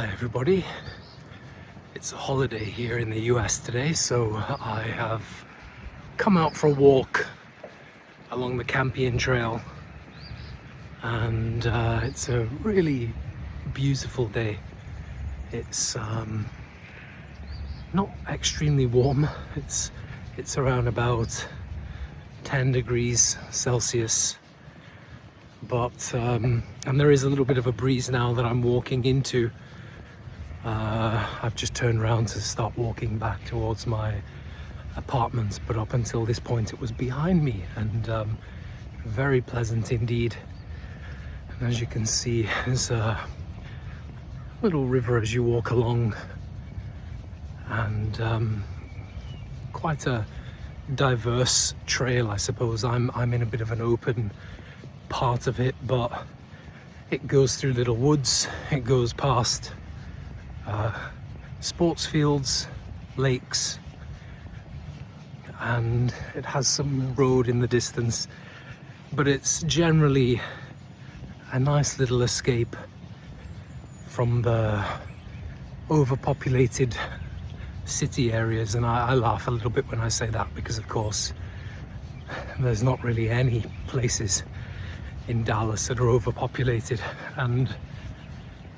Hi everybody, it's a holiday here in the US today, so I have come out for a walk along the Campion Trail, and it's a really beautiful day. It's not extremely warm, it's around about 10 degrees Celsius, but and there is a little bit of a breeze now that I'm walking into. I've just turned around to start walking back towards my apartments, but up until this point it was behind me, and very pleasant indeed. And as you can see, there's a little river as you walk along, and quite a diverse trail, I suppose. I'm in a bit of an open part of it, but it goes through little woods, it goes past sports fields, lakes, and it has some road in the distance, but it's generally a nice little escape from the overpopulated city areas. And I laugh a little bit when I say that, because of course there's not really any places in Dallas that are overpopulated, and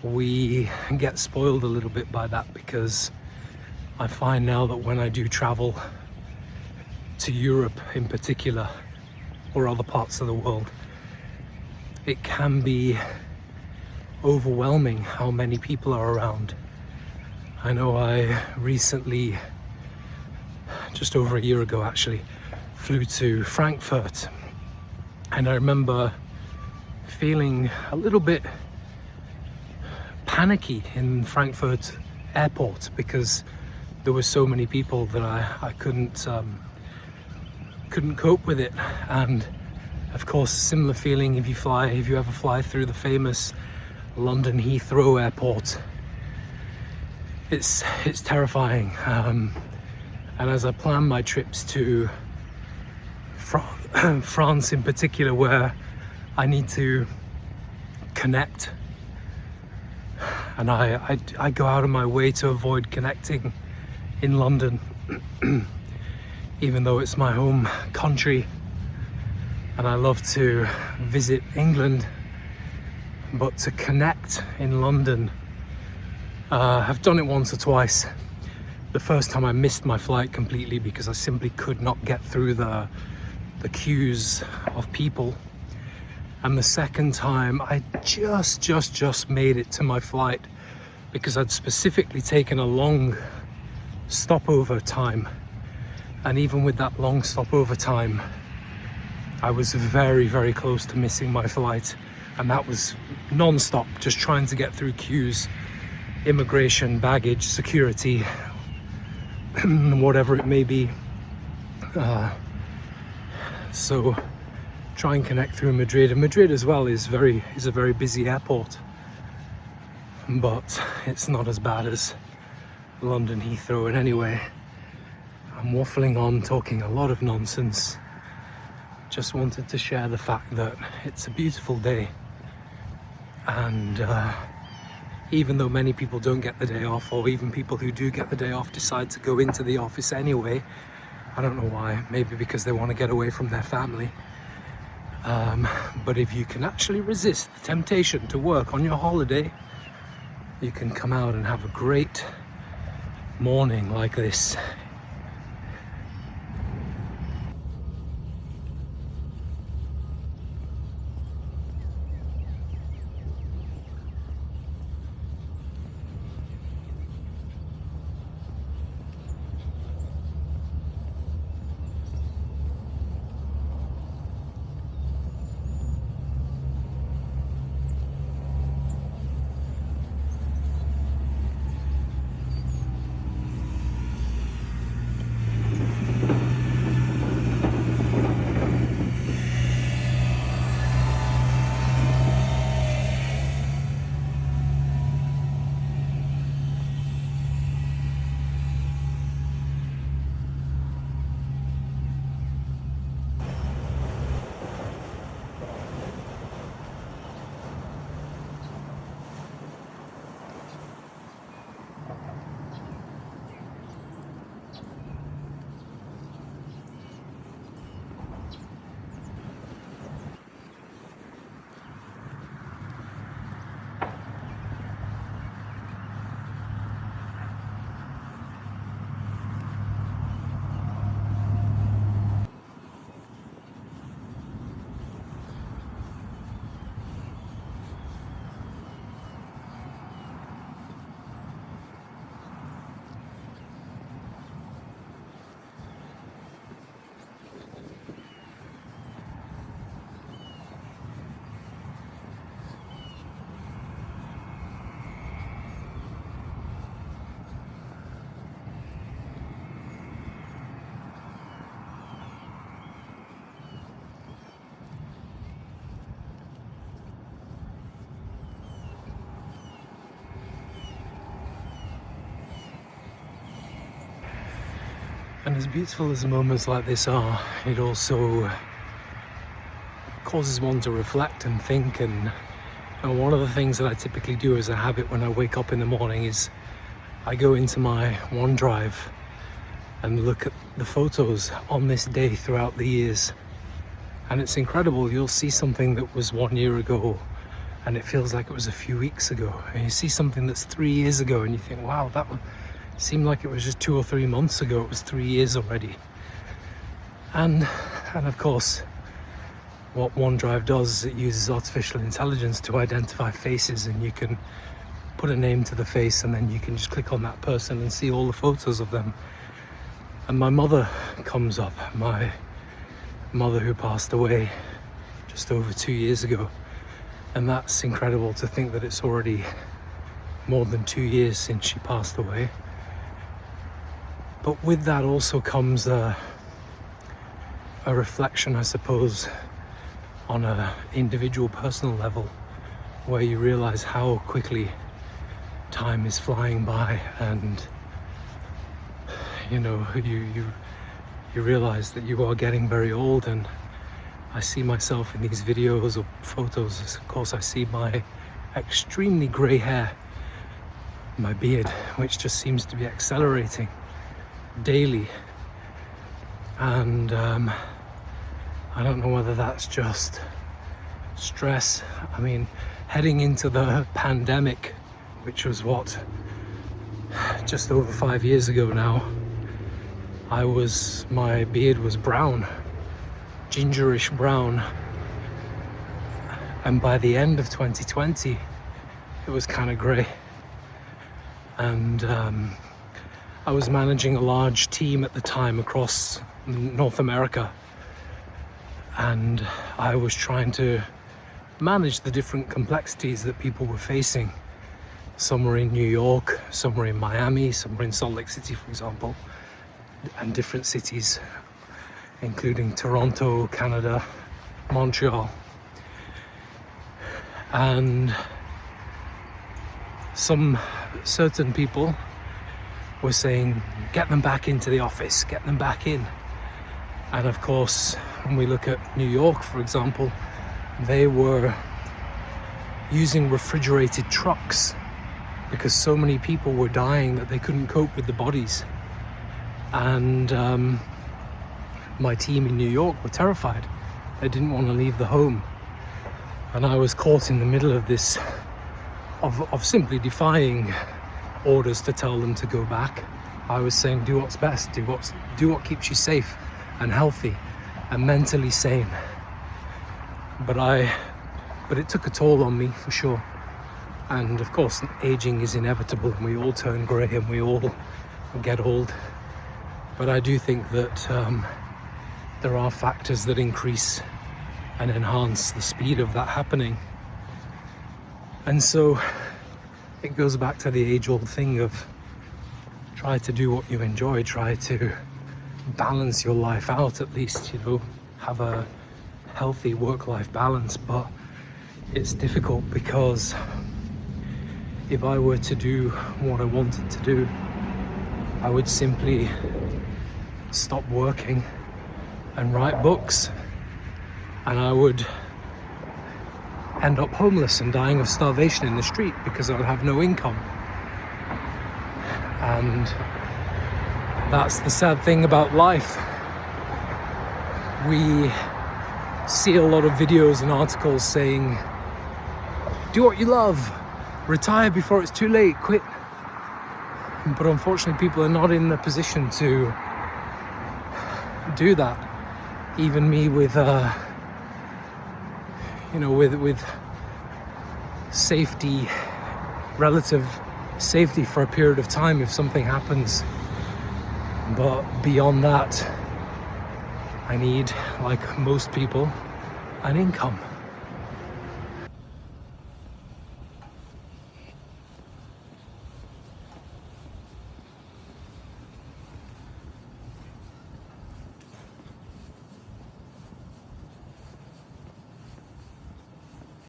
we get spoiled a little bit by that, because I find now that when I do travel to Europe in particular, or other parts of the world, it can be overwhelming how many people are around. I know I recently, just over a year ago actually, flew to Frankfurt, and I remember feeling a little bit panicky in Frankfurt airport, because there were so many people that I couldn't cope with it. And of course, a similar feeling if you ever fly through the famous London Heathrow airport. It's terrifying. And as I plan my trips to France in particular, where I need to connect, and I go out of my way to avoid connecting in London, even though it's my home country and I love to visit England, but to connect in London, I've done it once or twice. The first time I missed my flight completely because I simply could not get through the queues of people. And the second time I just made it to my flight, because I'd specifically taken a long stopover time. And even with that long stopover time, I was very close to missing my flight. And that was non-stop, just trying to get through queues, immigration, baggage, security, whatever it may be. So try and connect through Madrid. And Madrid as well is a very busy airport, but it's not as bad as London Heathrow. And anyway, I'm waffling on, talking a lot of nonsense. Just wanted to share the fact that it's a beautiful day, and even though many people don't get the day off, or even people who do get the day off decide to go into the office anyway, I don't know why, maybe because they want to get away from their family. But if you can actually resist the temptation to work on your holiday, you can come out and have a great morning like this. And as beautiful as moments like this are, it also causes one to reflect and think. And one of the things that I typically do as a habit when I wake up in the morning is I go into my OneDrive and look at the photos on this day throughout the years. And it's incredible. You'll see something that was 1 year ago and it feels like it was a few weeks ago. And you see something that's 3 years ago and you think, wow, that seemed like it was just 2 or 3 months ago. It was 3 years already. And of course, what OneDrive does is it uses artificial intelligence to identify faces, and you can put a name to the face and then you can just click on that person and see all the photos of them. And my mother comes up, my mother who passed away just over 2 years ago. And that's incredible to think that it's already more than 2 years since she passed away. But with that also comes a reflection, I suppose, on an individual personal level, where you realize how quickly time is flying by, and you realize that you are getting very old. And I see myself in these videos or photos. Of course, I see my extremely grey hair, my beard, which just seems to be accelerating daily. And I don't know whether that's just stress. I mean, heading into the pandemic, which was just over 5 years ago now, my beard was brown, gingerish brown. And by the end of 2020, it was kind of grey. And I was managing a large team at the time across North America. And I was trying to manage the different complexities that people were facing. Some were in New York, some were in Miami, some were in Salt Lake City, for example, and different cities, including Toronto, Canada, Montreal. And some certain people were saying, get them back into the office, get them back in. And of course, when we look at New York, for example, they were using refrigerated trucks because so many people were dying that they couldn't cope with the bodies. And my team in New York were terrified. They didn't want to leave the home. And I was caught in the middle of this, of simply defying orders to tell them to go back. I was saying, do what's best, do what keeps you safe and healthy and mentally sane. But it took a toll on me, for sure. And of course, aging is inevitable, and we all turn grey and we all get old. But I do think that there are factors that increase and enhance the speed of that happening. And so it goes back to the age-old thing of try to do what you enjoy, try to balance your life out, at least, have a healthy work-life balance. But it's difficult because if I were to do what I wanted to do, I would simply stop working and write books, and I would end up homeless and dying of starvation in the street because I would have no income. And that's the sad thing about life. We see a lot of videos and articles saying, do what you love, retire before it's too late, quit. But unfortunately, people are not in the position to do that. Even me with safety, relative safety for a period of time if something happens. But beyond that, I need, like most people, an income.